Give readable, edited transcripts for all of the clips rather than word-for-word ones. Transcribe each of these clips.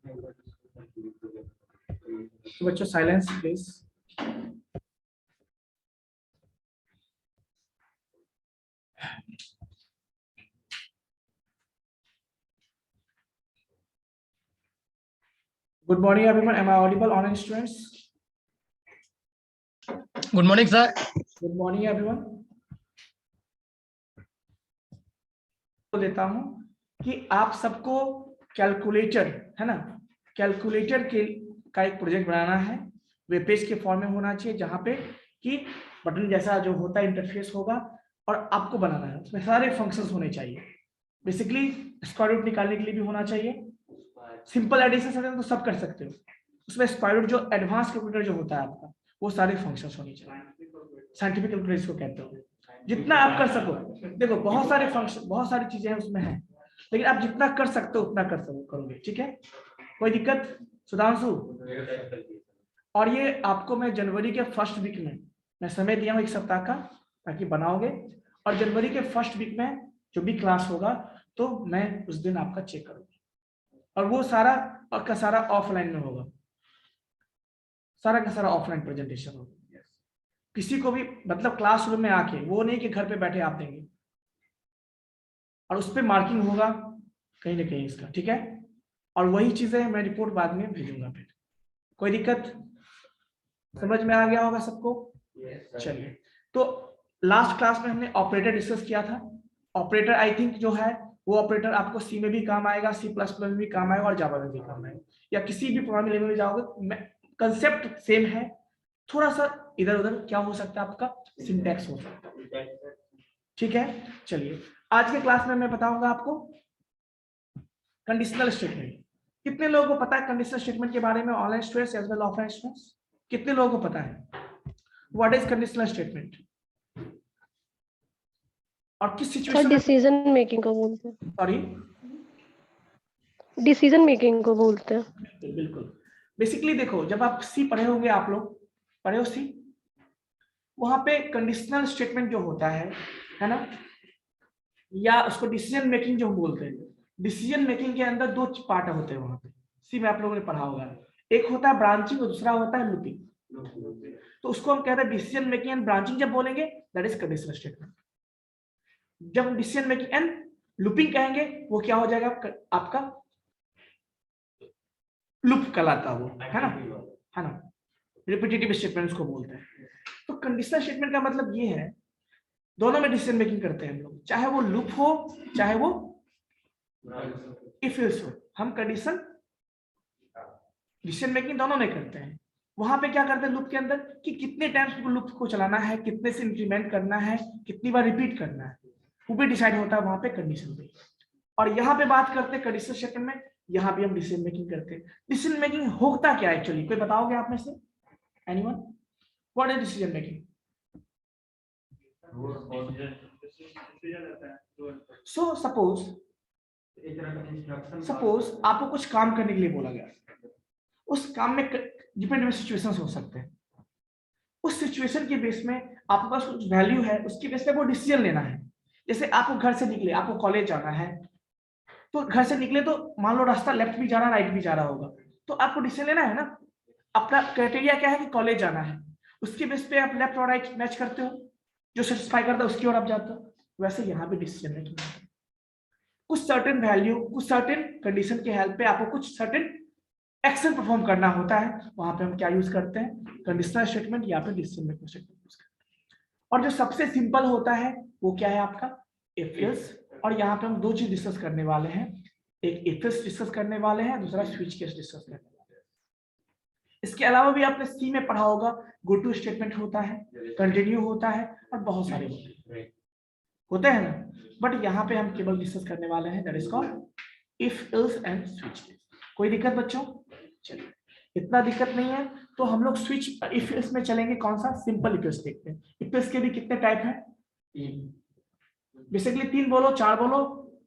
तो बच्चों silence please. Good morning, everyone. Am I audible, online students? Good morning, sir. Good morning, everyone. तो लेता हूं कि आप सबको कैलकुलेटर है ना, कैलकुलेटर के का एक प्रोजेक्ट बनाना है, वेब पेज के फॉर्म में होना चाहिए, जहां पे कि बटन जैसा जो होता है इंटरफेस होगा और आपको बनाना है। उसमें सारे फंक्शंस होने चाहिए। बेसिकली स्क्वायर रूट निकालने के लिए भी होना चाहिए, सिंपल एडिशन तो सब कर सकते हो। उसमें स्क्वायर रूट जो एडवांस कैलकुलेटर जो होता है आपका, वो सारे फंक्शंस होने चाहिए। साइंटिफिक कैलकुलेटर इसको कहते हो। जितना आप कर सको, देखो बहुत सारे फंक्शन, बहुत सारी चीजें उसमें हैं, लेकिन आप जितना कर सकते हो उतना कर सको करोगे, ठीक है? कोई दिक्कत सुधांशु? और ये आपको मैं जनवरी के फर्स्ट वीक में मैं समय दिया हूँ 1 सप्ताह का, ताकि बनाओगे। और जनवरी के फर्स्ट वीक में जो भी क्लास होगा तो मैं उस दिन आपका चेक करूंगा, और वो सारा का सारा ऑफलाइन में होगा, सारा का सारा ऑफलाइन प्रेजेंटेशन होगा। किसी को भी मतलब क्लासरूम में आके, वो नहीं कि घर पे बैठे आप देंगे, और उस पर मार्किंग होगा कहीं ना कहीं इसका, ठीक है? और वही चीजें मैं रिपोर्ट बाद में भेजूंगा फिर। कोई दिक्कत? समझ में आ गया होगा सबको? चलिए, तो लास्ट क्लास में हमने ऑपरेटर डिस्कस किया था। ऑपरेटर आई थिंक जो है वो ऑपरेटर आपको सी में भी काम आएगा, C++ में भी काम आएगा, और जावा में भी काम आएगा, या किसी भी प्रोग्रामिंग लैंग्वेज में जाओगे कंसेप्ट सेम है, थोड़ा सा इधर उधर क्या हो सकता है, आपका सिंटैक्स हो सकता है, ठीक है? चलिए, आज के क्लास में मैं बताऊंगा आपको कंडीशनल स्टेटमेंट। कितने लोगों को पता है कंडीशनल स्टेटमेंट के बारे में, online students as well offline students? कितने लोगों को पता है व्हाट इज कंडीशनल स्टेटमेंट, और किस सिचुएशन में? डिसीजन मेकिंग को बोलते हैं। सॉरी, डिसीजन मेकिंग को बोलते हैं। बिल्कुल। बेसिकली देखो, जब आप सी पढ़े होंगे, आप लोग पढ़े हो सी, वहां पे कंडीशनल स्टेटमेंट जो होता है ना, या उसको डिसीजन मेकिंग जो बोलते हैं, डिसीजन मेकिंग के अंदर 2 पार्ट होते हैं वहां पे, सी में आप लोगों ने पढ़ा होगा। एक होता है ब्रांचिंग और दूसरा होता है लूपिंग। तो उसको हम कहते हैं डिसीजन मेकिंग एंड ब्रांचिंग। जब बोलेंगे दैट इज कंडीशनल स्टेटमेंट। जब डिसीजन मेकिंग एंड लूपिंग कहेंगे, वो क्या हो जाएगा आपका लूप कहलाता है, वो है ना, रिपीटेटिव स्टेटमेंट्स को बोलते हैं। तो कंडीशनल स्टेटमेंट का मतलब ये है, दोनों में डिसीजन मेकिंग करते हैं हम लोग, चाहे वो लूप हो चाहे वो इफ एल्स हो, हम कंडीशन डिसीजन मेकिंग दोनों में करते हैं। वहां पे क्या करते हैं लूप के अंदर, कि कितने टाइम्स लूप को चलाना है, कितने से इंक्रीमेंट करना है, कितनी बार रिपीट करना है, वो भी डिसाइड होता है वहां पे कंडीशन पे। और यहाँ पे बात करते हैं कंडीशनल स्टेटमेंट में, यहाँ भी हम डिसीजन मेकिंग करते हैं। डिसीजन मेकिंग होता क्या है एक्चुअली, कोई बताओगे आप में से? Anyone? What is decision making? So suppose आपको कुछ काम करने के लिए बोला गया, उस काम में डिपेंडेंट सिचुएशंस हो सकते हैं, उस सिचुएशन के बेस में आपके पास कुछ वैल्यू है, उसके बेस पे वो डिसीजन लेना है। जैसे आपको घर से निकले, आपको कॉलेज जाना है, तो घर से निकले तो मान लो रास्ता लेफ्ट भी जा रहा राइट भी जा रहा होगा, तो आपको डिसीजन लेना है ना। अपना क्राइटेरिया क्या है कि कॉलेज जाना है, उसके बेस पे आप लेफ्ट और राइट मैच करते हो, जो सेटिस्फाई करता है उसकी ओर आप जाते हो। वैसे यहाँ भी डिसीजन मेकिंग है, कुछ सर्टेन वैल्यू, कुछ सर्टेन कंडीशन के हेल्प पे आपको कुछ सर्टेन एक्शन परफॉर्म करना होता है, वहां पे हम क्या यूज करते हैं, कंडीशनल स्टेटमेंट या फिर डिसीजन मेकिंग स्टेटमेंट यूज करते हैं। और जो सबसे सिंपल होता है वो क्या है आपका, इफ एल्स। और यहाँ पे हम 2 चीज डिस्कस करने वाले हैं, एक इफ एल्स डिस्कस करने वाले हैं, दूसरा स्विच केस डिस्कस करने वाले हैं। इसके अलावा भी आपने सी में पढ़ा होगा, गो टू स्टेटमेंट होता है, कंटिन्यू होता है, और बहुत सारे होते हैं ना, बट यहाँ पे हम केवल डिस्कस करने वाले हैं that is called if else and switch case. कोई दिक्कत बच्चों? चलिए, इतना दिक्कत नहीं है तो हम लोग स्विच इफ एल्स में चलेंगे। कौन सा? सिंपल इफ एल्स देखते हैं। इफ एल्स के भी कितने टाइप हैं? बेसिकली 3 बोलो 4 बोलो,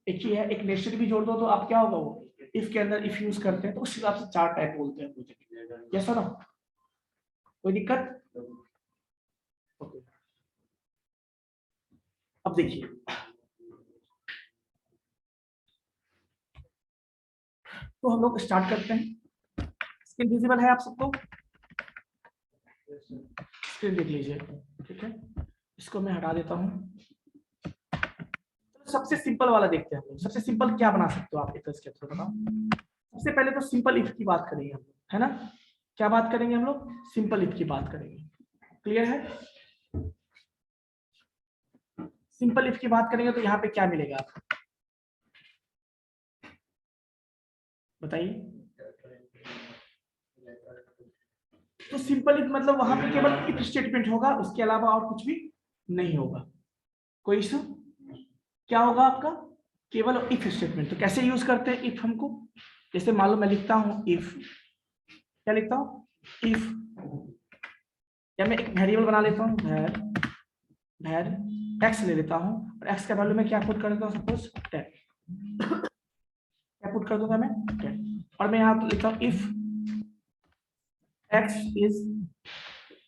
एक ही है, एक नेस्टेड भी जोड़ दो तो आप क्या होगा, वो इफ के अंदर इफ यूज करते हैं तो उस हिसाब से 4 टाइप बोलते हैं। यस और नो? कोई दिक्कत? ओके, अब देखिए, तो हम लोग स्टार्ट करते हैं। स्क्रीन विजिबल है आप सबको? स्क्रीन देख लीजिए, ठीक है। इसको मैं हटा देता हूँ। तो सबसे सिंपल वाला देखते हैं। सबसे सिंपल क्या बना सकते हो आप एक स्टेप से बताओ। सबसे पहले तो सिंपल इफ की बात करेंगे हम लोग, है ना। क्या बात करेंगे हम लोग? सिंपल इफ की बात करेंगे। क्लियर है? सिंपल इफ की बात करेंगे तो यहाँ पे क्या मिलेगा आपको बताइए। तो सिंपल इफ मतलब वहां पे केवल इफ स्टेटमेंट होगा, उसके अलावा और कुछ भी नहीं होगा। कोई इशू? क्या होगा आपका? केवल इफ स्टेटमेंट। तो कैसे यूज करते हैं इफ हमको? जैसे मान लो मैं लिखता हूं इफ, क्या लिखता हूं? इफ, या मैं एक वेरिएबल बना लेता हूं, भैर एक्स ले लेता हूं, और एक्स का वैल्यू मैं क्या पुट कर देता हूं, सपोज 10। क्या पुट कर दूंगा मैं? 10। और मैं यहाँ लिखता हूं if x is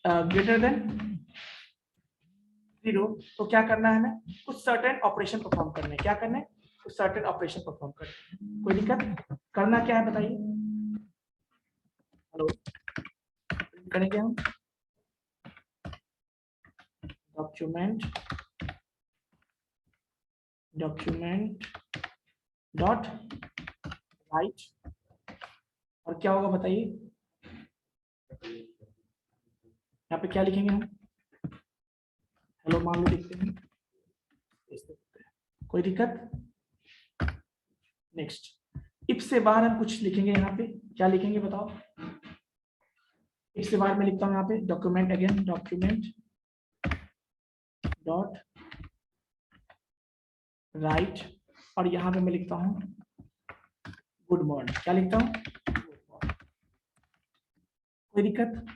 greater than 0, तो क्या करना है? हमें कुछ सर्टेन ऑपरेशन परफॉर्म करने। क्या करने? कुछ सर्टेन ऑपरेशन परफॉर्म करने। कोई दिक्कत? करना क्या है बताइए। हेलो, करेंगे हम डॉक्यूमेंट डॉट राइट, और क्या होगा बताइए। यहाँ पे क्या लिखेंगे हम? हेलो मान लो लिखते हैं। कोई दिक्कत? नेक्स्ट, इफ से बाहर हम कुछ लिखेंगे। यहाँ पे क्या लिखेंगे बताओ। इफ से बाहर मैं लिखता हूँ यहाँ पे document, again document dot right, और यहाँ पे मैं लिखता हूँ गुड मॉर्निंग। क्या लिखता हूँ? कोई दिक्कत?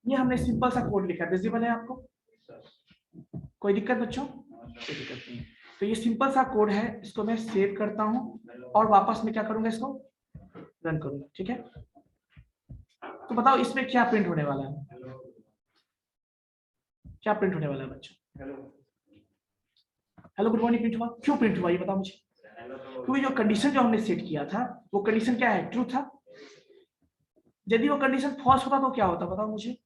ये हमने सिंपल सा कोड लिखा है, विजिबल है आपको? कोई दिक्कत बच्चों? कोई दिक्कत नहीं। तो ये सिंपल सा कोड है, इसको मैं सेव करता हूँ और वापस में क्या करूंगा, इसको रन करूंगा, ठीक है। तो बताओ इसमें क्या प्रिंट होने वाला है? क्या प्रिंट होने वाला है बच्चों? हेलो गुड मॉर्निंग प्रिंट हुआ। क्यों प्रिंट हुआ ये बताओ मुझे। क्योंकि जो कंडीशन जो हमने सेट किया था वो कंडीशन क्या है? ट्रू था। यदि वो कंडीशन फॉल्स होता तो क्या होता बताओ मुझे।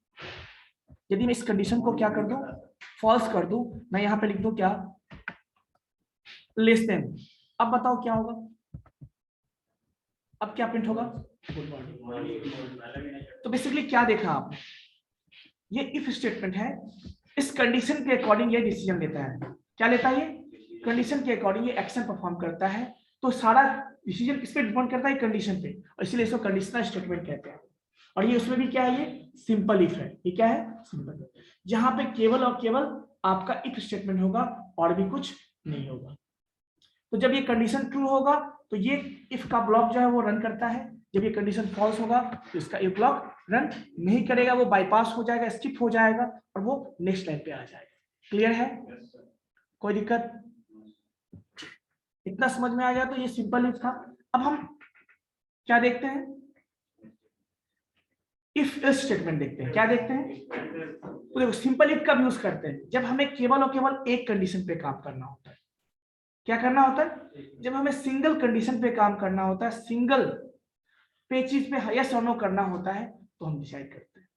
यदि मैं इस कंडीशन को क्या कर दूं, फॉल्स कर दूं, मैं यहाँ पे लिख दूं क्या, लेस देन। अब बताओ क्या होगा? अब क्या प्रिंट होगा? Good morning. तो बेसिकली क्या देखा आपने? ये इफ स्टेटमेंट है, इस कंडीशन के अकॉर्डिंग ये डिसीजन लेता है। क्या लेता है? ये कंडीशन के अकॉर्डिंग ये एक्शन परफॉर्म करता है। तो सारा डिसीजन किस पे डिपेंड करता है? कंडीशन पे, और इसलिए इसको कंडीशनल स्टेटमेंट कहते हैं। और ये उसमें भी क्या है? ये सिंपल इफ है। ये क्या है? सिंपल इफ, जहां पे केवल और केवल आपका इफ स्टेटमेंट होगा और भी कुछ नहीं होगा। तो जब ये कंडीशन ट्रू होगा तो ये इफ का ब्लॉक जो है वो रन करता है। जब ये कंडीशन फॉल्स होगा तो इसका इफ ब्लॉक रन नहीं करेगा, वो बाईपास हो जाएगा, स्किप हो जाएगा और वो नेक्स्ट लाइन पे आ जाएगा। क्लियर है? कोई दिक्कत? इतना समझ में आ गया? तो ये सिंपल इफ था। अब हम क्या देखते हैं? इफ एल्स स्टेटमेंट देखते हैं। क्या देखते हैं? तो देखो सिंपल इफ का यूज करते हैं जब हमें केवल और केवल एक कंडीशन पे काम करना होता है। क्या करना होता है? जब हमें सिंगल कंडीशन पे काम करना होता है, सिंगल पे चीज पे यस और नो करना होता है, तो हम डिसाइड करते हैं।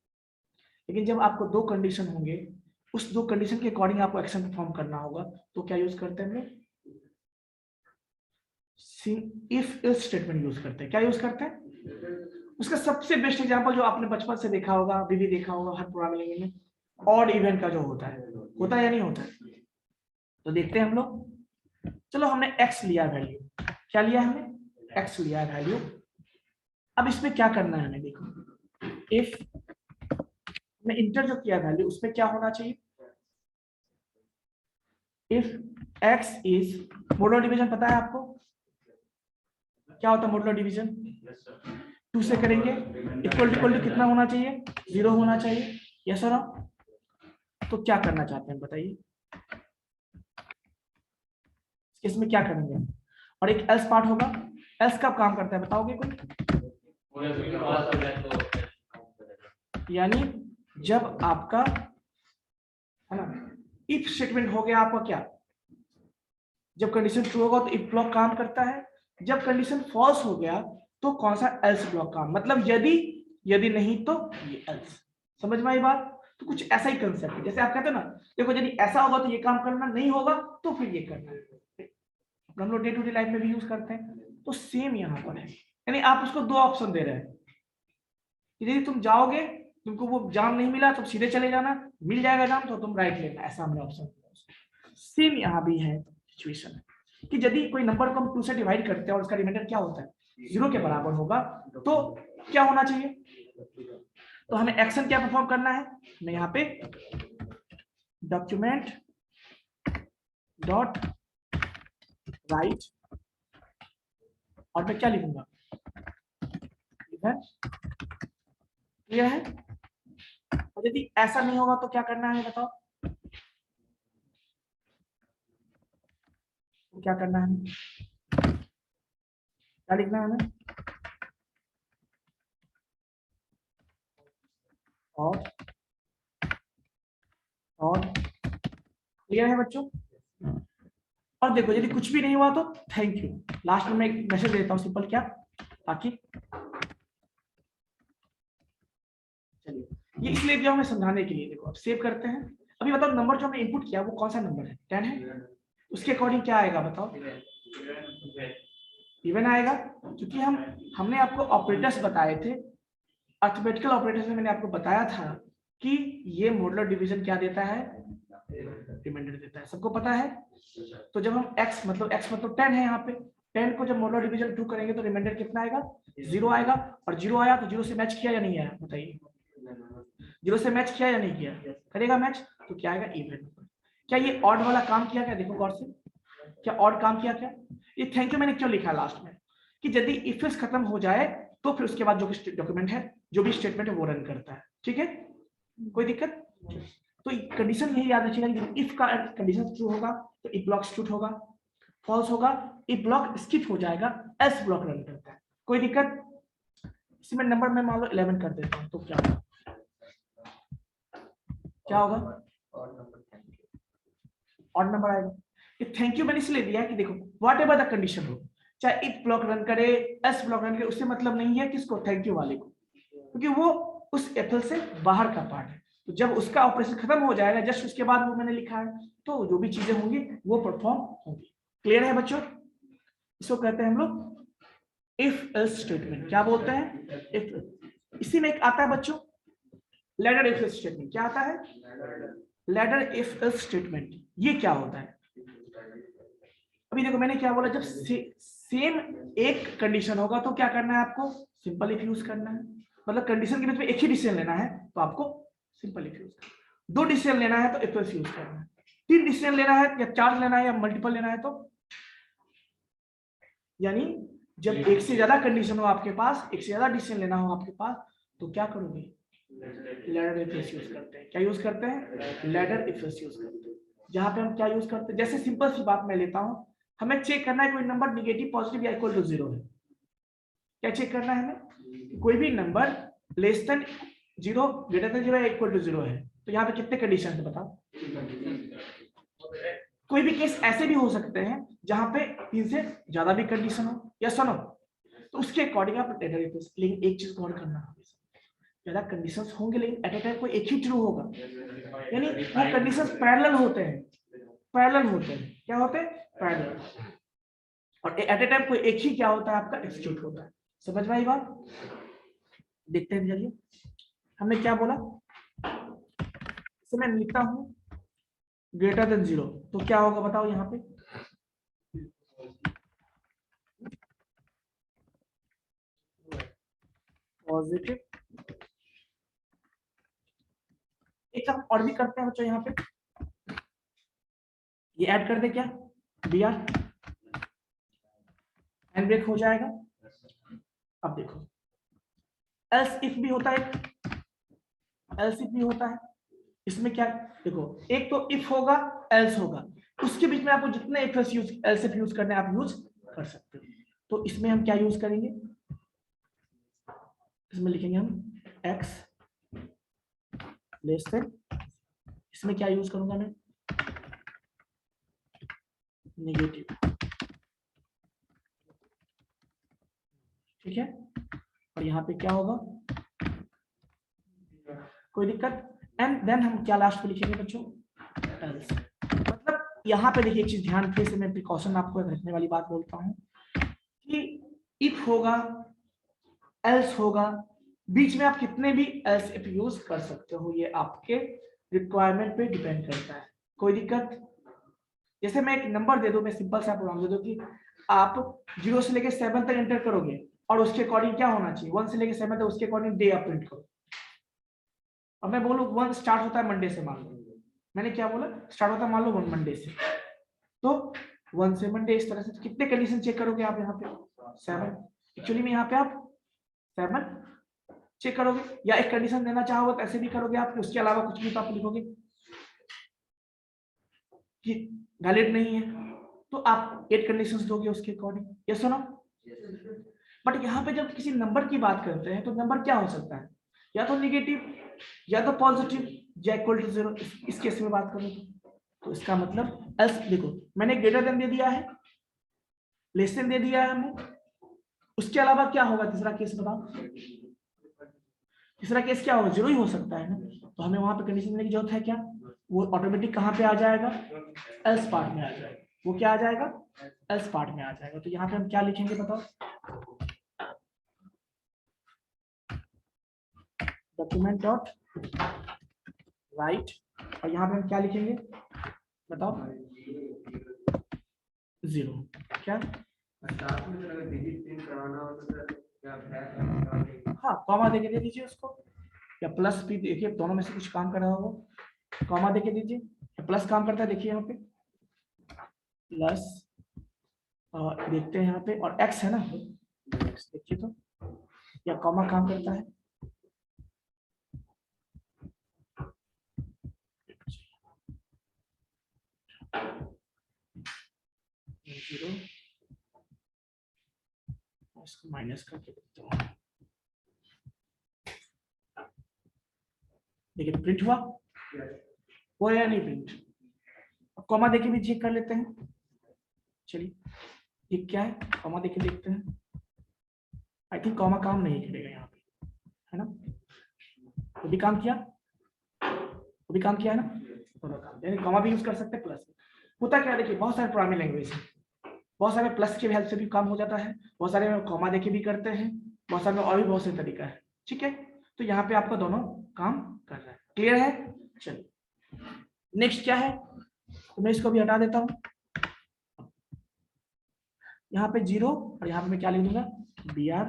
लेकिन जब आपको दो कंडीशन होंगे, उस दो कंडीशन के अकॉर्डिंग आपको एक्शन परफॉर्म करना होगा, तो क्या यूज करते हैं हम लोग? इफ एल्स स्टेटमेंट यूज करते हैं। क्या यूज करते हैं? उसका सबसे बेस्ट एग्जांपल जो आपने बचपन से देखा होगा, अभी भी देखा होगा हर प्रोग्रामिंग लैंग्वेज में, ऑड इवन का जो होता है या नहीं होता है? तो देखते हैं हम लोग। चलो हमने x लिया वैल्यू। क्या लिया हमने? x लिया वैल्यू। अब इसमें क्या करना है हमें? देखो इफ मैं इंटर जो किया वैल्यू, उसमें क्या होना चाहिए? If x is modular division, पता है आपको क्या होता है मोडुलर डिवीजन? 2 से करेंगे, इक्वल टू कितना होना चाहिए? 0 होना चाहिए। यस और नो? तो क्या करना चाहते हैं बताइए, इसमें क्या करेंगे? और एक एल्स पार्ट होगा। एल्स कब काम करता है बताओगे कोई? यानी जब आपका, है ना, इफ स्टेटमेंट हो गया आपका क्या, जब कंडीशन ट्रू होगा तो इफ ब्लॉक काम करता है, जब कंडीशन फॉल्स हो गया तो कौन सा एल्स ब्लॉक काम, मतलब यदि नहीं तो ये एल्स। समझ में आई बात? तो कुछ ऐसा ही कंसेप्ट है, जैसे आप कहते हो ना, देखो यदि ऐसा होगा तो ये काम करना, नहीं होगा तो फिर ये करना, हम लोग डे टू डे लाइफ में भी यूज करते हैं। तो सेम यहाँ पर है, यानी आप उसको दो ऑप्शन दे रहे हैं, यदि तुम जाओगे, तुमको वो जाम नहीं मिला तो सीधे चले जाना, मिल जाएगा जाम तो तुम राइट लेना, ऐसा हमने ऑप्शन दिया। सेम यहाँ भी है सिचुएशन, कि यदि कोई नंबर को हम 2 से डिवाइड करते हैं और उसका रिमाइंडर क्या होता है, 0 के बराबर होगा, तो क्या होना चाहिए, तो हमें एक्शन क्या परफॉर्म करना है, मैं यहाँ पे डॉक्यूमेंट डॉट राइट, और मैं क्या लिखूंगा, क्लियर है। और यदि ऐसा नहीं होगा तो क्या करना है बताओ, क्या करना है, क्या लिखना है हमें, और क्लियर है बच्चों। और देखो यदि कुछ भी नहीं हुआ तो थैंक यू, लास्ट में मैं एक मैसेज देता हूँ सिंपल, क्या, ताकि चलिए ये इसलिए दिया हमें समझाने के लिए। देखो अब सेव करते हैं, अभी बताओ नंबर जो हमने इनपुट किया वो कौन सा नंबर है, 10 है, उसके अकॉर्डिंग क्या आएगा बताओ, इवन आएगा, क्योंकि हमने आपको ऑपरेटर्स बताए थे, अर्थमेटिकल ऑपरेटर्स में मैंने आपको बताया था कि ये मॉडुलर डिवीजन क्या देता है, रिमाइंडर देता है, सबको पता है। तो जब हम x मतलब 10 है, यहाँ पे 10 को जब मॉडुलर डिवीजन 2 करेंगे तो रिमाइंडर कितना आएगा, 0 आएगा, और 0 आया तो 0 से मैच किया या नहीं आया बताइए, 0 से मैच किया या नहीं किया, करेगा मैच, तो क्या आएगा इवन। क्या ये ऑड वाला काम किया क्या, देखो गौर से, क्या ऑड काम किया क्या, ये थैंक यू मैंने क्यों लिखा लास्ट में, कि यदि इफ एल्स खत्म हो जाए तो फिर उसके बाद जो भी डॉक्यूमेंट है, जो भी स्टेटमेंट है वो रन करता है, ठीक है, कोई दिक्कत। तो कंडीशन यही याद रखिएगा, इफ का कंडीशन ट्रू होगा तो इफ ब्लॉक एक्जीक्यूट होगा, फॉल्स होगा इफ ब्लॉक स्किप हो जाएगा, एल्स ब्लॉक रन करता है, कोई दिक्कत। इसमें नंबर में मान लो 11 कर देता हूं तो क्या होगा, क्या होगा, ऑड नंबर आएगा। ये थैंक यू मैंने इसलिए दिया है कि देखो व्हाट एवर द कंडीशन हो, चाहे इफ ब्लॉक रन करे, एल्स ब्लॉक रन करे, उससे मतलब नहीं है किसको, थैंक यू वाले को, क्योंकि वो उस एफएल से बाहर का पार्ट है। तो जब उसका ऑपरेशन खत्म हो जाएगा, जस्ट उसके बाद वो मैंने लिखा है, तो जो भी चीजें होंगी वो परफॉर्म होंगी। क्लियर है बच्चों, इसको कहते हैं हम लोग इफ एल्स स्टेटमेंट, क्या बोलते हैं, इफ। इसी में एक आता है बच्चों लैडर इफ एल्स स्टेटमेंट, क्या आता है, लैडर इफ एल्स स्टेटमेंट, ये क्या होता है। अभी देखो मैंने क्या बोला, जब सेम एक कंडीशन होगा तो क्या करना है आपको, सिंपल इफ यूज करना है, मतलब कंडीशन के बीच में एक ही डिसीजन लेना है तो आपको सिंपल इफ यूज करना है, 2 डिसीजन लेना है तो इफ एल्स यूज करना है, 3 डिसीजन लेना है या 4 लेना है या मल्टीपल लेना है तो, यानी जब एक से ज्यादा कंडीशन हो आपके पास, एक से ज्यादा डिसीजन लेना हो आपके पास, तो क्या करोगे, लैडर इफ एल्स यूज करते हैं। क्या यूज करते हैं, लैडर इफ एल्स यूज करते हैं। जहां पे हम क्या यूज करते हैं, जैसे सिंपल सी बात मैं लेता हूं, हमें चेक करना है कोई नंबर निगेटिव पॉजिटिव या इक्वल टू 0 है, क्या चेक करना है हमें, कोई भी number less than 0, greater than 0 या इक्वल टू 0 है, तो यहाँ पे कितने कंडीशन है बताओ, कोई भी केस ऐसे भी हो सकते हैं जहां पे 3 से ज्यादा भी कंडीशन हो, या सुनो, तो उसके अकॉर्डिंग आप लैडर इफ एल्स, लेकिन एक चीज गौर करना, ज्यादा कंडीशंस होंगे लेकिन एट ए टाइम कोई एक ही ट्रू होगा, यानी वो कंडीशंस पैरेलल होते हैं, पैरेलल होते हैं, क्या होते हैं, पैरेलल, और एट ए टाइम कोई एक ही क्या होता है आपका एग्जीक्यूट होता है। समझ में आई बात, देखते हैं चलिए, हमने क्या बोला, इसे मैं लिखता हूं ग्रेटर देन 0, तो क्या होगा बताओ यहाँ पे, पॉजिटिव, एक हम और भी करते हैं बच्चों, यहाँ पे ये ऐड कर दे क्या, बी आर हैंड ब्रेक हो जाएगा। अब देखो एल्स इफ भी होता है, एल्स इफ भी होता है, इसमें क्या, देखो एक तो इफ होगा एल्स होगा, उसके बीच में आपको जितने if else use, else if use करने आप यूज कर सकते हो। तो इसमें हम क्या यूज करेंगे, इसमें लिखेंगे हम x लेस देन, इसमें क्या यूज करूंगा मैं, नेगेटिव, ठीक है, और यहाँ पे क्या होगा, कोई दिक्कत। एंड देन हम क्या लास्ट में लिखेंगे बच्चों, एल्स। मतलब यहाँ पे देखिए एक चीज ध्यान से मैं प्रिकॉशन आपको रखने वाली बात बोलता हूँ कि इफ होगा, एल्स होगा, बीच में आप कितने भी एल्स इफ यूज कर सकते हो, ये आपके रिक्वायरमेंट पे डिपेंड करता है। कोई दिक्कत। जैसे मैं एक नंबर दे दूं, मैं सिंपल सा प्रोग्राम दे दूं कि आप 0 से लेकर 7 तक एंटर करोगे और उसके अकॉर्डिंग क्या होना चाहिए, 1 से लेकर 7 तक उसके अकॉर्डिंग डे आप प्रिंट करो। अब मैं बोलूं 1 स्टार्ट होता है मंडे से, मान लो मैंने क्या बोला, स्टार्ट होता है मान लो 1 मंडे से, तो 1 से मंडे इस तरह से। तो कितने कंडीशन चेक करोगे आप यहाँ पे, 7। एक्चुअली में यहाँ पे आप 7 चेक करोगे, या एक कंडीशन देना चाहोगे तो ऐसे भी करोगे आप, उसके अलावा कुछ भी तो आप लिखोगे कि वैलिड नहीं है, तो आप 8 कंडीशंस दोगे उसके अकॉर्डिंग। यस और नो। बट यहाँ पे जब किसी नंबर की बात करते हैं तो नंबर क्या हो सकता है, या तो निगेटिव या तो पॉजिटिव या इक्वल टू 0। इस केस में बात करूं तो इसका मतलब एल्स, देखो मैंने ग्रेटर देन दे दिया है, लेस देन दे दिया है हमने, उसके अलावा क्या होगा तीसरा केस बताओ, तीसरा केस क्या होगा, 0 ही हो सकता है ना। तो हमें वहां पे कंडीशन देने की जरूरत है क्या, वो ऑटोमेटिक कहाँ पे आ जाएगा, एल्स पार्ट में आ जाएगा। वो क्या आ जाएगा, एल्स पार्ट में आ जाएगा। तो यहाँ पे हम क्या लिखेंगे बताओ, डॉक्यूमेंट डॉट राइट, और यहाँ पे हम क्या लिखेंगे बताओ, 0। क्या, हाँ कॉमा देके दे दीजिए उसको, या प्लस भी देखिए, दोनों में से कुछ काम कर रहा होगा, कॉमा देके दीजिए, या प्लस काम करता है, देखिए यहाँ पे प्लस, और देखते हैं यहाँ पे, और एक्स है ना, देखिए तो, या कॉमा काम करता है, जीरो, इसको माइनस करके देखते हैं, देखिए प्रिंट हुआ, वो या नहीं प्रिंट। अब कॉमा देके भी चेक कर लेते हैं, चलिए ये क्या है, कॉमा देके देखते हैं। आई थिंक कॉमा काम नहीं करेगा यहाँ पे, है ना, वो भी काम किया, वो भी काम किया है ना, दोनों काम, यानी कॉमा भी यूज कर सकते हैं, प्लस। होता क्या है, देखिए बहुत सारे प्रोग्रामिंग लैंग्वेज है, बहुत सारे प्लस की हेल्प से भी काम हो जाता है, बहुत सारे में कॉमा देके भी करते हैं, बहुत सारे में और भी बहुत से तरीका है। ठीक है, तो यहाँ पे आपका दोनों काम कर रहा है, क्लियर है। चलिए नेक्स्ट क्या है, तो मैं इसको भी हटा देता हूँ, यहाँ पे 0 और यहाँ पे मैं क्या लिख दूंगा, BR।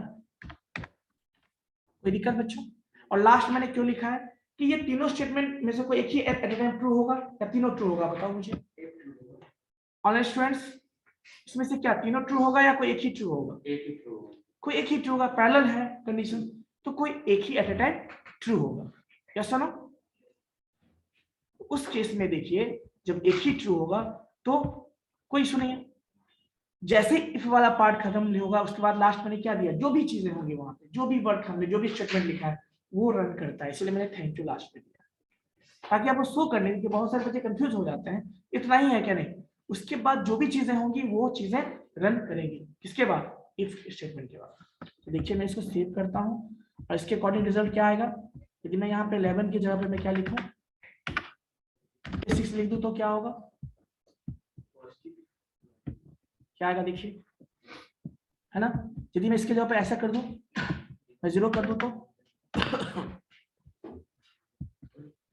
कोई दिक्कत बच्चों। और लास्ट मैंने क्यों लिखा है कि ये तीनों स्टेटमेंट में से कोई एक ही एट ए टाइम ट्रू होगा या तीनों ट्रू होगा, बताओ मुझे ऑनेस्ट स्टूडेंट्स, इसमें से क्या तीनों ट्रू होगा या कोई एक ही ट्रू होगा, एक ही ट्रू होगा, कोई एक ही ट्रू होगा, पैरेलल है कंडीशन, तो कोई एक ही एट ए टाइम ट्रू होगा। यस और नो। उस केस में देखिए जब एक ही ट्रू होगा तो कोई इशू नहीं है, जैसे इफ वाला पार्ट खत्म होगा उसके बाद लास्ट मैंने क्या दिया, जो भी चीजें होंगी वहां पे, जो भी वर्क हमने जो भी स्टेटमेंट लिखा है वो रन करता है, इसलिए मैंने थैंक यू लास्ट में दिया, ताकि आपको शो करने की, बहुत सारे बच्चे कंफ्यूज हो जाते हैं इतना ही है क्या, नहीं उसके बाद जो भी चीजें होंगी वो चीजें रन करेंगी, किसके बाद, इफ स्टेटमेंट के बाद। तो देखिए मैं इसको सेव करता हूँ और इसके अकॉर्डिंग रिजल्ट क्या आएगा, यदि मैं यहाँ पे 11 की जगह पे मैं क्या लिखूं, 6 लिख दूं तो क्या होगा, क्या आएगा देखिए, है ना। यदि मैं इसके जगह पे ऐसा कर दूं, मैं 0 कर दूं तो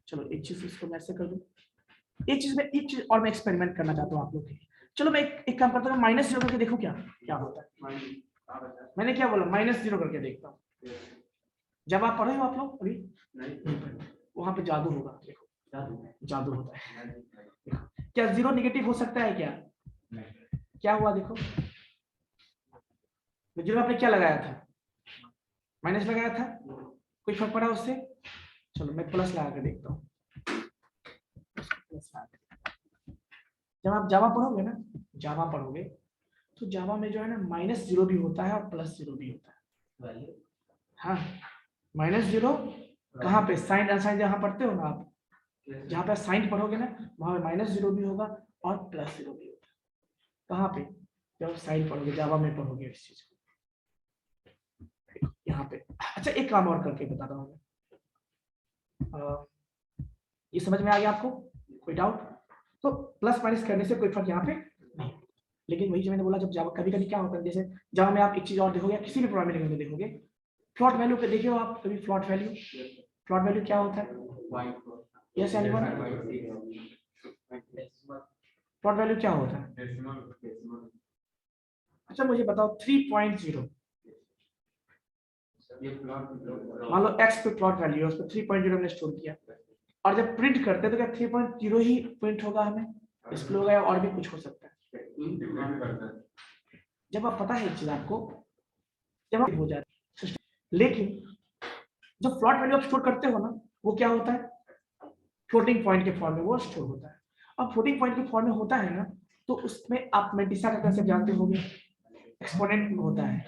चलो एक चीज इसको मैं ऐसे कर दूं, एक चीज और मैं एक्सपेरिमेंट करना चाहता हूँ आप लोग के लिए। चलो मैं एक काम करता हूँ, -0 करके देखो क्या क्या होता है। मैंने क्या बोला, -0 करके देखता हूँ। जब आप पढ़े हो आप लोग अभी नहीं, वहां पे जादू होगा, देखो जादू होता है। क्या 0 नेगेटिव हो सकता है क्या, क्या हुआ देखो, 0 आपने क्या लगाया था, माइनस लगाया था, कोई फर्क पड़ा उससे, चलो मैं प्लस लगा के देखता हूँ। जब आप जावा पढ़ोगे ना, जावा पढ़ोगे तो जावा में जो है ना -0 भी होता है और +0 भी होता है। हाँ -0 कहाँ पे, साइन अनसाइन जहाँ पढ़ते हो ना आप, जहाँ पे साइन पढ़ोगे ना वहां पे -0 भी होगा और +0 भी होगा। कहाँ पे, जब साइन पढ़ोगे, जावा में पढ़ोगे इस चीज को। यहाँ पे। अच्छा एक काम और करके बताता हूँ, ये समझ में आ गया आपको, कोई डाउट? तो प्लस माइनस करने से कोई फर्क यहाँ पे नहीं, लेकिन वही जो मैंने बोला, जब जावा कभी कभी क्या होता है, जैसे जावा में आप एक चीज और देखोगे, किसी भी प्रोग्रामिंग लैंग्वेज में देखोगे, फ्लोट वैल्यू पे देखिए आप कभी, फ्लोट वैल्यू क्या होता है? Yes anyone? फ्लोट वैल्यू क्या होता है? अच्छा मुझे बताओ 3.0, मान लो x पे प्लॉट वैल्यू है, उस पर 3.0 हमने स्टोर किया, और जब प्रिंट करते हैं तो क्या 3.0 ही प्रिंट होगा, हमें डिस्प्ले होगा या और भी कुछ हो सकता है? जब आप पता है एक चीज आपको, जब आप हो जाए, लेकिन जब फ्लोट वैल्यू आप स्टोर करते हो ना, वो क्या होता है, फ्लोटिंग पॉइंट के फॉर्म में वो स्टोर होता है। अब फ्लोटिंग पॉइंट के फॉर्म में होता है ना, तो उसमें आप मेंटिसा का कैसे जानते होंगे, एक्सपोनेंट होता है।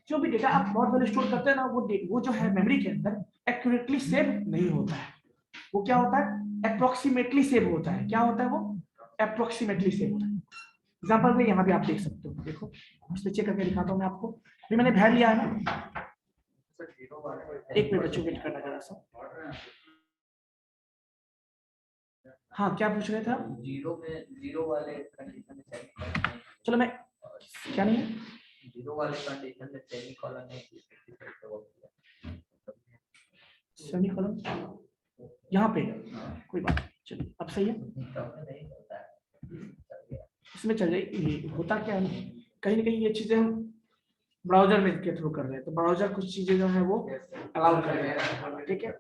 जो भी डेटा आप फ्लोट वैल्यू स्टोर करते हैं ना, वो जो है मेमोरी के अंदर एक्यूरेटली सेव नहीं होता है, वो क्या होता है, अप्रोक्सीमेटली सेव होता है। क्या होता है वो, अप्रोक्सीमेटली सेव होता है। एग्जांपल में यहाँ पे आप देख सकते हो, देखो इसमें चेक करके दिखाता हूँ मैं आपको, अभी मैंने भर लिया है ना, एक मिनट बच्चों वेट करना जरा सा। हाँ क्या पूछ रहे थे आप? जीरो वाले कंडीशन में सेमीकोलन, चलो मैं, क्या नहीं है, जीरो वाले कंडीशन में सेमीकोलन है, सेमीकोलन यहाँ पे कोई बात नहीं, चलिए अब सही है, इसमें चल जाए। होता क्या है, कहीं ना कहीं ये चीजें हम ब्राउजर में के थ्रू कर रहे हैं, तो ब्राउजर कुछ चीजें जो है वो अलाउ कर रहे हैं, ठीक है।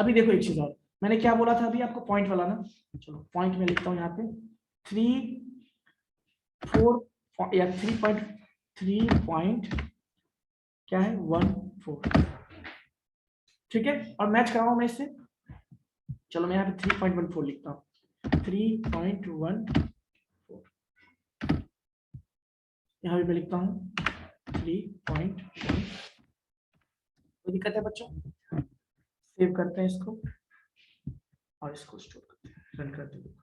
अभी देखो एक चीज और, मैंने क्या बोला था अभी आपको, पॉइंट वाला ना, चलो पॉइंट में लिखता हूँ यहाँ पे 3.4 या 3.3 क्या है 14, ठीक है, और मैच कराऊं मैं इससे, चलो मैं यहाँ पे 3.14 लिखता हूँ, 3.14, यहाँ भी मैं लिखता हूँ 3.1। कोई दिक्कत है बच्चों? सेव करते हैं इसको और इसको स्टोर करते हैं, रन करते हैं।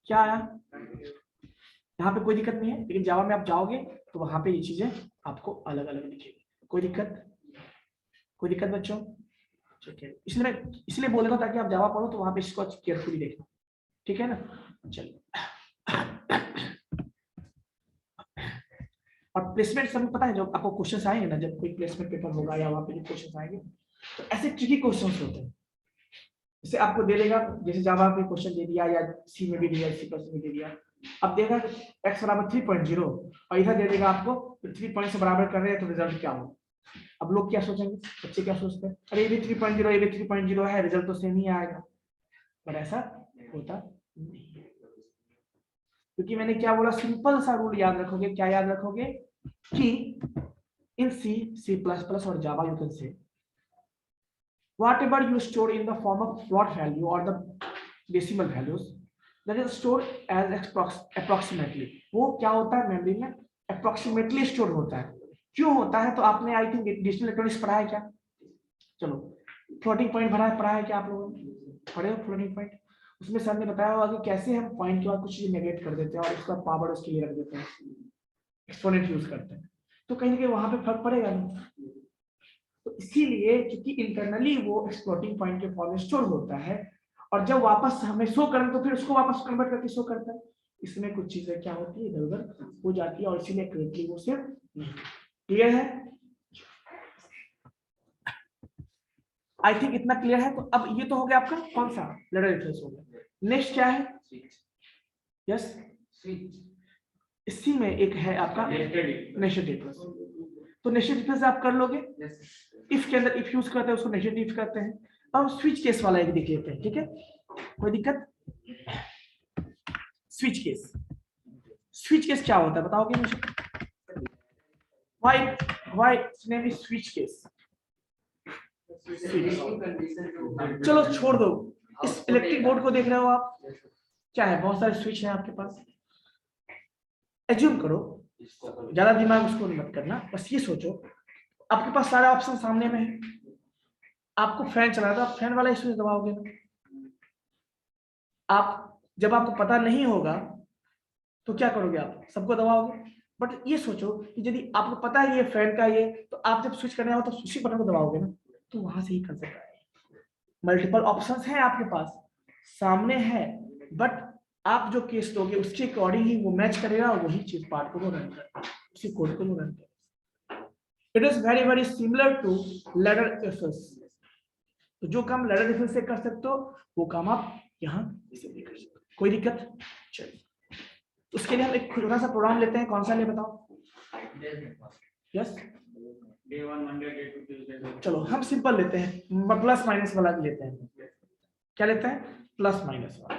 क्या आया? यहाँ पे कोई दिक्कत नहीं है, लेकिन जावा में आप जाओगे तो वहां पे ये चीजें आपको अलग अलग दिखेगी। कोई दिक्कत बच्चों? ठीक है, इसलिए बोल रहा था ताकि आप जावा पढ़ो तो वहां पे इसको केयरफुली देखना, ठीक है ना। चलिए, और प्लेसमेंट सभी पता है, जब आपको क्वेश्चन आएंगे ना, जब कोई प्लेसमेंट पेपर होगा या वहां पे जो क्वेश्चन आएंगे, तो ऐसे ट्रिकी क्वेश्चन होते हैं, जैसे आपको दे देगा, जैसे जावा पे क्वेश्चन दे दिया या सी में भी दिया, सी प्लस में दे दिया, अब देगा x बराबर 3.0 और इधर दे देगा आपको 3 पॉइंट से बराबर कर रहे हैं, तो रिजल्ट क्या होगा? अब लोग क्या सोचेंगे, बच्चे क्या सोचते हैं, अरे ये भी 3.0 ये भी 3.0 है, रिजल्ट तो सेम ही आएगा, पर ऐसा होता नहीं है। क्योंकि मैंने क्या बोला, सिंपल सा रूल याद रखोगे, क्या याद रखोगे कि इन C++ और Java you can say whatever you store in the form of float value or the decimal values that is stored as approximately, वो क्या होता है मेमोरी में approximately स्टोर होता है। क्यों होता है? तो आपने आई थिंक डिजिटल इलेक्ट्रॉनिक्स पढ़ा है क्या? चलो फ्लोटिंग पॉइंट पढ़ा है क्या आप लोगों ने? पढ़े हो फ्लोटिंग पॉइंट? उसमें सर ने बताया होगा कि कैसे हम पॉइंट के बाद कुछ चीज नेगेट कर देते हैं और उसका पावर उसके लिए रख देते हैं, एक्सपोनेंट यूज करते हैं, तो कहीं ना कहीं वहां पे फर्क पड़ेगा नहीं। तो इसीलिए क्योंकि इंटरनली वो एक्सप्लोटिंग पॉइंट के फॉर्म में स्टोर होता है, और जब वापस हमें शो करें तो फिर उसको वापस कन्वर्ट करके शो करता है। इसमें कुछ चीजें क्या होती है, इधर उधर हो जाती है, और इसीलिए एक्यूरेटली वो सेव नहीं। क्लियर है? आई थिंक इतना क्लियर है। तो अब ये तो हो गया आपका कौन सा लेटर डिफरेंस हो गया। नेक्स्ट क्या है? यस, इसी में एक है आपका नेस्टेड डिफरेंस। तो नेस्टेड डिफरेंस आप कर लोगे, इफ के अंदर इफ यूज करते हैं उसको नेस्टेड इफ करते हैं। अब स्विच केस वाला एक देख लेते हैं, ठीक है, कोई दिक्कत? स्विच केस क्या होता है बताओगे मुझे? Why name is switch case? चलो छोड़ दो, इस इलेक्ट्रिक बोर्ड को देख रहे हो आप, क्या है, बहुत सारे स्विच हैं आपके पास। एज्यूम करो, ज्यादा दिमाग उसको मत करना, बस ये सोचो आपके पास सारे ऑप्शन सामने में है, आपको फैन चलाना है तो आप फैन वाला स्विच दबाओगे ना। आप जब आपको पता नहीं होगा तो क्या करोगे, आप सबको दबाओगे, बट ये सोचो कि यदि आपको पता है ये फैन का ये, तो आप जब स्विच करने हो तो स्विच बटन को दबाओगे ना, तो वहां से ही कर सकता है। मल्टीपल ऑप्शंस हैं आपके पास, सामने है, बट आप जो केस दोगे उसके अकॉर्डिंग ही वो मैच करेगा और वही चीज पार्ट को वो रन करेगा, उसी कोड को वो रन करेगा। It is very similar to ladder effects. तो जो काम लैडर इफेक्ट से कर सकते हो वो काम आप यहाँ इसे भी कर सकते हो, कोई दिक्कत? चलिए उसके लिए हम एक छोटा सा प्रोग्राम लेते हैं, कौन सा ले बताओ? यस, चलो हम सिंपल लेते हैं, प्लस माइनस वाला भी लेते हैं। क्या लेते हैं? प्लस माइनस वाला।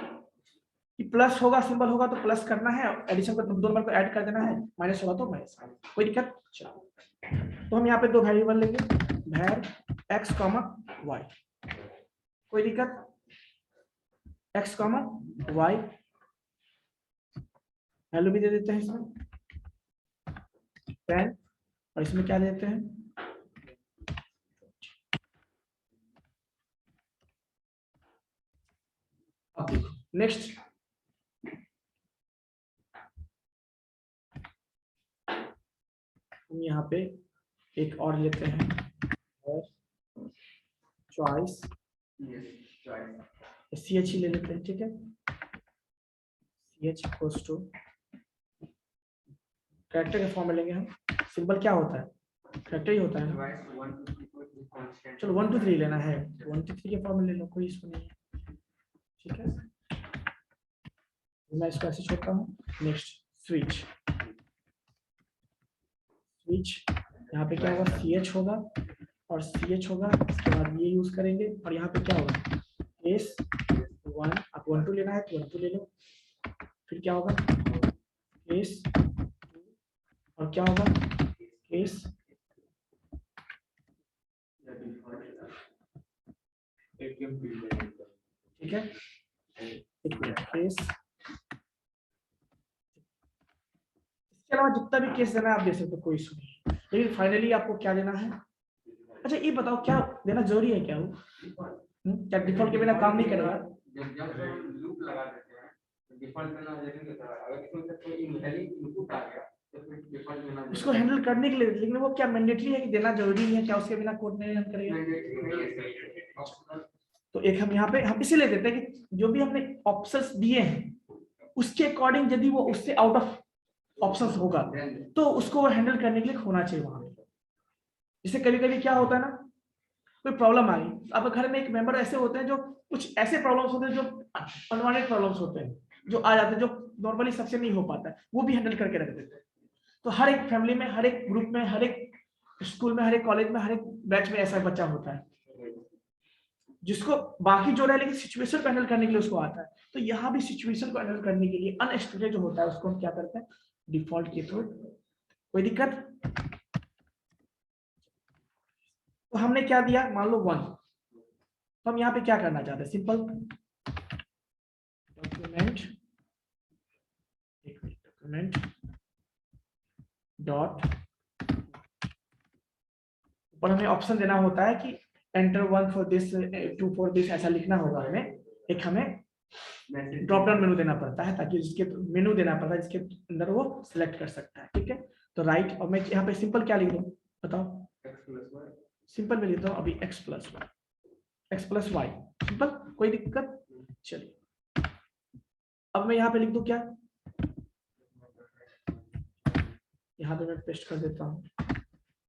कि प्लस होगा सिंबल होगा तो प्लस करना है, एडिशन को दो नंबर को ऐड कर देना है, माइनस होगा तो माइनस, कोई दिक्कत? चलो तो हम यहाँ पे दो वेरिएबल लेंगे, var x, y, कोई दिक्कत? x, y वैल्यू भी दे देते हैं इसमें 10, और इसमें क्या देते हैं? अब देखो नेक्स्ट, हम यहाँ पे एक और लेते हैं, चॉइस CH ही ले लेते हैं, ठीक है? CH इक्वल्स टू कैरेक्टर के फॉर्म में लेंगे हम। सिंबल क्या होता है? कैरेक्टर ही होता है ना। चलो 1 2 3 लेना है, 1 2 3 के फॉर्म में ले लो, कोई इशू नहीं है, ठीक है? मैं इसको ऐसे छोड़ता हूँ। नेक्स्ट स्विच, स्विच यहाँ पे क्या होगा? CH होगा और CH होगा, इसके बाद ये यूज करेंगे, और यहाँ पे क्या होगा? केस 1, आप 1 2 लेना है तो 1 2 ले लो, फिर क्या होगा? केस, और क्या होगा? केस, ठीक है? केस, इसके अलावा जितना भी केस देना है आप दे सकते हो, कोई इशू नहीं, लेकिन फाइनली आपको क्या देना है? अच्छा ये बताओ क्या देना जरूरी है क्या? वो क्या डिफॉल्ट के बिना काम नहीं करेगा? लूप लगा देते हैं डिफॉल्ट में ना देखेंगे तो अगर इसमें से कोई इनपुट आ गया तो फिर डिफॉल्ट में ना उसको हैंडल करने के लिए, लेकिन वो क्या मैंडेटरी है कि देना जरूरी है क्या? उसके बिना कोड नहीं रन करेगा? तो एक हम यहाँ पे हम इसीलिए देते हैं कि जो भी हमने ऑप्शंस दिए हैं उसके अकॉर्डिंग यदि वो उससे आउट ऑफ ऑप्शंस होगा तो उसको हैंडल करने के लिए होना चाहिए वहां पे। जैसे कभी कभी क्या होता है ना, कोई प्रॉब्लम आ गई, अब घर में एक मेंबर ऐसे होते हैं जो कुछ ऐसे प्रॉब्लम्स होते हैं जो अनवांटेड प्रॉब्लम्स होते हैं, जो आ जाते हैं, जो नॉर्मली सबसे नहीं हो पाता है, वो भी हैंडल करके रख देते हैं। तो हर एक फैमिली में, हर एक ग्रुप में, हर एक स्कूल में, हर एक कॉलेज में, हर एक बैच में ऐसा बच्चा होता है जिसको बाकी जो है लेकिन सिचुएशन को हैंडल करने के लिए उसको आता है। तो यहाँ भी सिचुएशन को हैंडल करने के लिए अनएक्सपेक्टेड जो होता है उसको हम क्या करते हैं? डिफॉल्ट के थ्रू। कोई दिक्कत? तो हमने क्या दिया? मान लो 1, तो हम यहाँ पे क्या करना चाहते हैं? सिंपल डॉक्यूमेंट डॉट, ऊपर हमें ऑप्शन देना होता है कि enter 1 for this, 2 for this, ऐसा लिखना होगा हमें। एक हमें ड्रॉप डाउन मेनू देना पड़ता है ताकि जिसके मेनू देना पड़ता है जिसके अंदर वो सिलेक्ट कर सकता है, ठीक है? तो राइट, और मैं यहाँ पे सिंपल क्या लिख दूं बताओ? सिंपल में लिखता हूँ अभी x प्लस वाई, सिंपल, कोई दिक्कत? चलिए अब मैं यहाँ पे लिख दूं क्या? यहाँ पे मैं पेस्ट कर देता हूँ,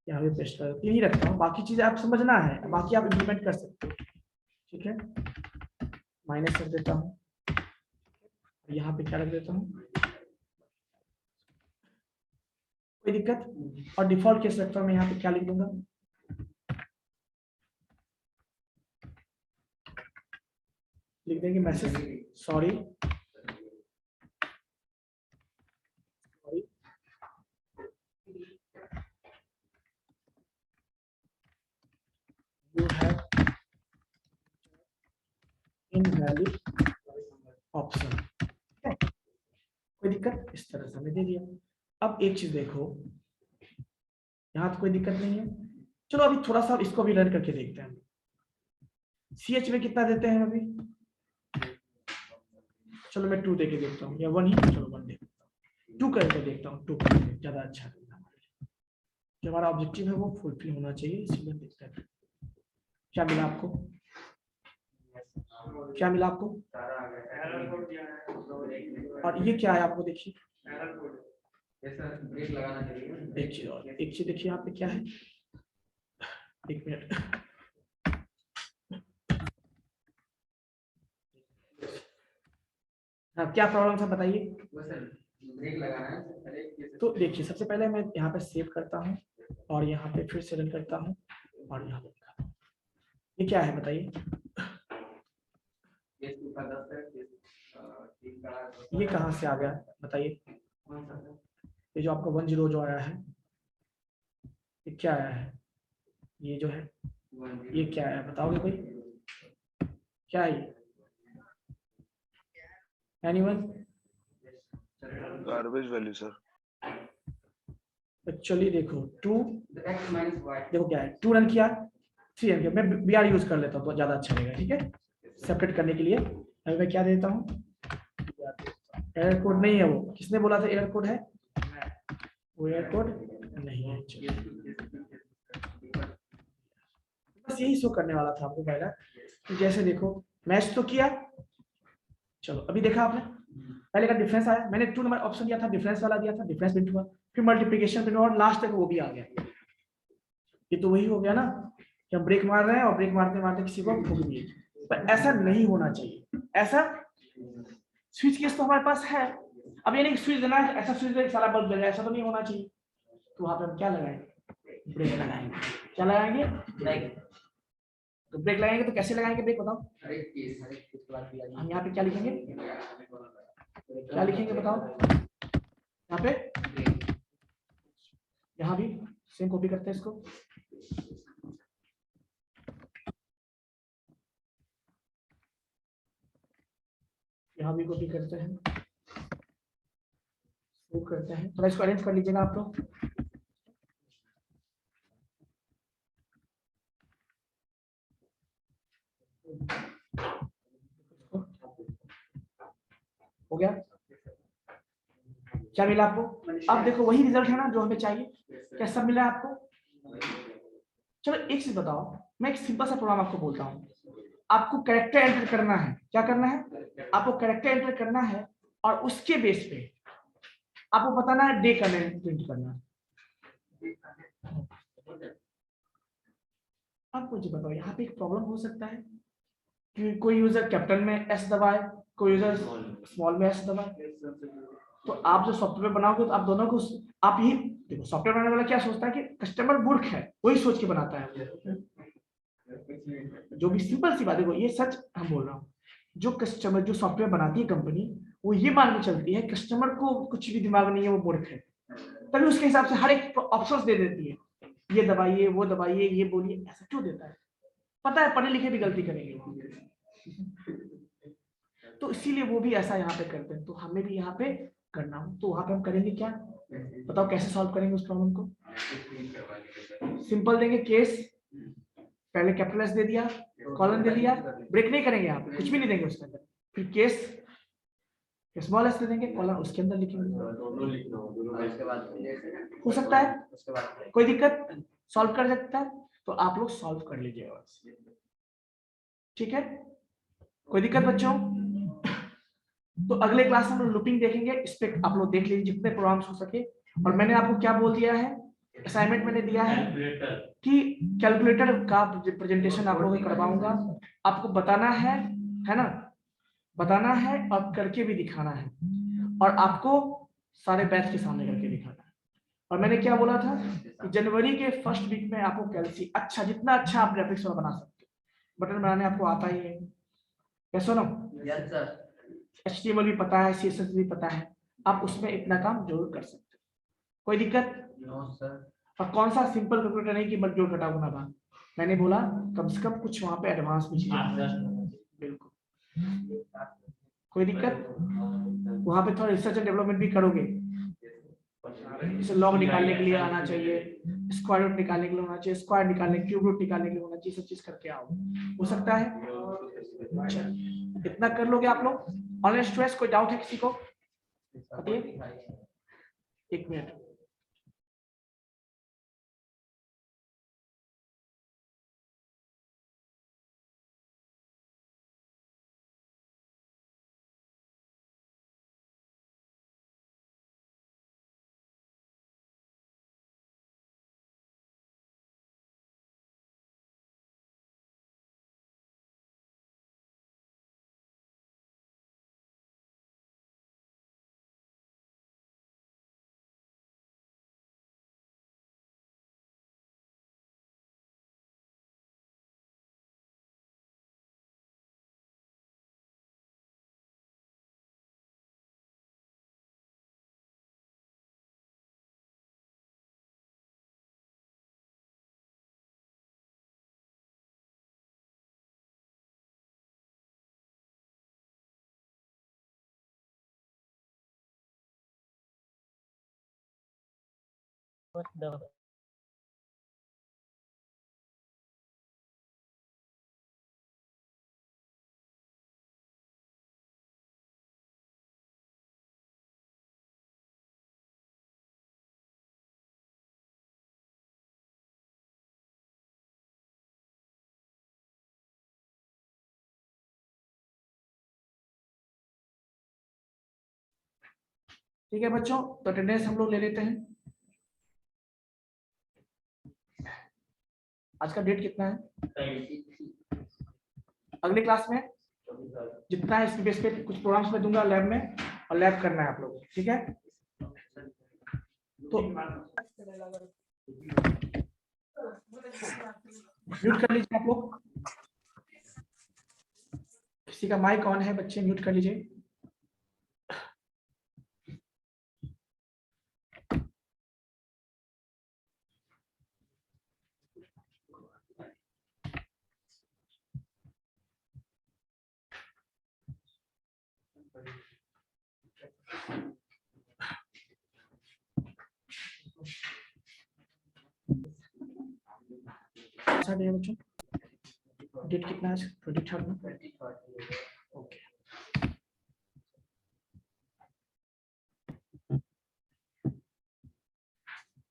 यहाँ पे पेस्ट कर, यही रखता हूँ, बाकी चीजें आप समझना है, बाकी आप इम्प्लीमेंट कर सकते हो, ठीक है? माइनस कर देता हूँ, यहाँ पे क्या रख देता हूँ, कोई दिक्कत? और डिफॉल्ट केस रखता हूँ मैं, यहाँ पे क्या लिख दूंगा? लिख देंगे message sorry, you have invalid option, कोई दिक्कत? इस तरह से हमने दे दिया। अब एक चीज देखो, यहाँ तो कोई दिक्कत नहीं है, चलो अभी थोड़ा सा इसको भी रन करके देखते हैं। CH में कितना देते हैं अभी? चलो मैं 2 देके देखता हूँ, या 1 ही, चलो 1 दे देता हूँ। 2 करके देखता हूँ, 2 करके ज्यादा अच्छा लगता है। जो हमारा ऑब्जेक्टिव है वो फुलफिल होना चाहिए, इसलिए देखते हैं क्या मिला आपको, क्या मिला आपको। और ये क्या है आपको देखिए, ब्रेक लगाना चाहिए। एक चीज और, एक चीज देखिए यहाँ पे क्या है, 1 मिनट। हाँ क्या प्रॉब्लम था बताइए। ब्रेक लगाना है। तो देखिए सबसे पहले मैं यहाँ पे सेव करता हूँ और यहाँ पे फिर से रन करता हूँ और यहाँ पे दिखाता हूँ। ये क्या है बताइए, ये कहाँ से आ गया बताइए। ये जो आपका 10 जो आया है, ये क्या आया है, ये जो है ये क्या है बताओगे कोई, क्या है ये, anyone. Garbage value sir. Actually देखो 2, देखो क्या है, 2 रन किया, 3 रन किया। मैं BR यूज कर लेता हूँ तो ज्यादा अच्छा रहेगा, ठीक है, सेपरेट करने के लिए। अभी मैं क्या देता हूँ, एरर कोड नहीं है वो, किसने बोला था एरर कोड है, वो एरर कोड नहीं है। बस यही शो करने वाला था आपको पहला, तो जैसे देखो मैच तो किया, चलो अभी देखा आपने पहले का डिफरेंस आया, मैंने 2 नंबर ऑप्शन दिया था, डिफरेंस वाला दिया था, डिफरेंस प्रिंट हुआ, फिर मल्टीप्लिकेशन प्रिंट हुआ और लास्ट तक वो भी आ गया। ये तो वही हो गया ना कि हम ब्रेक मार रहे हैं और ब्रेक मारते मारते किसी को ठोक दिए, पर ऐसा नहीं होना चाहिए। ऐसा स्विच केस तो हमारे पास है, अब ये नहीं स्विच देना है, ऐसा स्विच देना सारा बल्ब जल जाए, ऐसा तो नहीं होना चाहिए। तो वहां पे हम क्या लगाएंगे, ब्रेक लगाएंगे। क्या लगाएंगे, तो ब्रेक लगाएंगे तो कैसे लगाएंगे ब्रेक बताओ। हम यहाँ पे क्या लिखेंगे, क्या लिखेंगे बताओ, यहाँ पे, यहाँ भी सेम कॉपी करते हैं इसको, यहाँ भी कॉपी करते हैं, सेव करते हैं। थोड़ा इसको अरेंज कर लीजिएगा आप लोग। हो गया, क्या मिला आपको, अब देखो वही रिजल्ट है ना जो हमें चाहिए, क्या सब मिला आपको। चलो एक चीज बताओ, मैं एक सिंपल सा प्रोग्राम आपको बोलता हूँ, आपको कैरेक्टर एंटर करना है, क्या करना है, आपको कैरेक्टर एंटर करना है और उसके बेस पे आपको बताना है डे करना है, प्रिंट करना है। अब मुझे बताओ यहाँ पे एक प्रॉब्लम हो सकता है कि कोई यूजर कैपिटल में एस दबाए, कोई यूजर स्मॉल में एस दबाए। तो आप जो सॉफ्टवेयर बनाओगे तो आप दोनों को, आप ही देखो सॉफ्टवेयर बनाने वाला क्या सोचता है कि कस्टमर मूर्ख है, वही सोच के बनाता है। जो भी सिंपल सी बात, देखो ये सच हम बोल रहा हूँ, जो कस्टमर जो सॉफ्टवेयर बनाती है कंपनी, वो ये मान के चलती है कस्टमर को कुछ भी दिमाग नहीं है, वो मूर्ख है, तभी उसके हिसाब से हर एक ऑप्शंस दे देती है, ये दबाइए वो दबाइए ये बोलिए। ऐसा क्यों देता है, पता है पढ़े लिखे भी गलती करेंगे, तो इसीलिए वो भी ऐसा यहाँ पे करते हैं। तो हमें भी यहाँ पे करना हो तो वहां पे हम करेंगे क्या, बताओ कैसे सॉल्व करेंगे उस प्रॉब्लम को। सिंपल देंगे केस, पहले कैपिटल एस दे दिया, कॉलन दे दिया, ब्रेक नहीं करेंगे यहाँ पे, कुछ भी नहीं देंगे उसके अंदर, फिर केस स्मॉल एस दे देंगे, कॉलन उसके अंदर लिखेंगे। हो सकता है, कोई दिक्कत, सॉल्व कर सकता है तो आप लोग सॉल्व कर लीजिएगा, ठीक है, कोई दिक्कत बच्चों। तो अगले क्लास में हम लूपिंग देखेंगे, इस पे आप लोग देख लीजिए जितने प्रोग्राम्स हो सके। और मैंने आपको क्या बोल दिया है, असाइनमेंट मैंने दिया है कि कैलकुलेटर का प्रेजेंटेशन आप लोगों को करवाऊंगा, आपको बताना है ना, बताना है और करके भी दिखाना है, और आपको सारे बैच के सामने करके दिखाना है। और मैंने क्या बोला था कि जनवरी के फर्स्ट वीक में आपको कैलसी अच्छा, जितना अच्छा आप ग्राफिक्स बना सकते हो, बटन बनाने आपको आता ही है, कैसे ना, HTML भी पता है, CSS भी पता है, आप उसमें इतना काम जरूर कर सकते हो, कोई दिक्कत। और कौन सा सिंपल कैलकुलेटर नहीं कि मत जोड़ घटाव गुना भाग, मैंने बोला कम से कम कुछ वहां पे एडवांस भी चीजें, बिल्कुल कोई दिक्कत। वहां पे थोड़ा रिसर्च एंड डेवलपमेंट भी करोगे, जैसे लॉग निकालने के लिए आना चाहिए, स्क्वायर रूट निकालने के लिए होना चाहिए, स्क्वायर निकालने क्यूब रूट निकालने के लिए होना चाहिए, सब चीज करके आओ, हो सकता है। अच्छा इतना कर लोगे आप लोग। ऑनलाइन स्ट्रेस कोई डाउट है किसी को, बताइए। एक मिनट। ठीक है बच्चों, तो अटेंडेंस हम लोग ले लेते हैं। आज का डेट कितना है? अगली क्लास में जितना है इस बेस पे कुछ प्रोग्राम्स में दूंगा लैब में, और लैब करना है आप लोग, ठीक है? तो म्यूट कर लीजिए आप लोग। किसी का माइक ऑन है बच्चे, म्यूट कर लीजिए। बच्चों डेट कितना है? 23 में।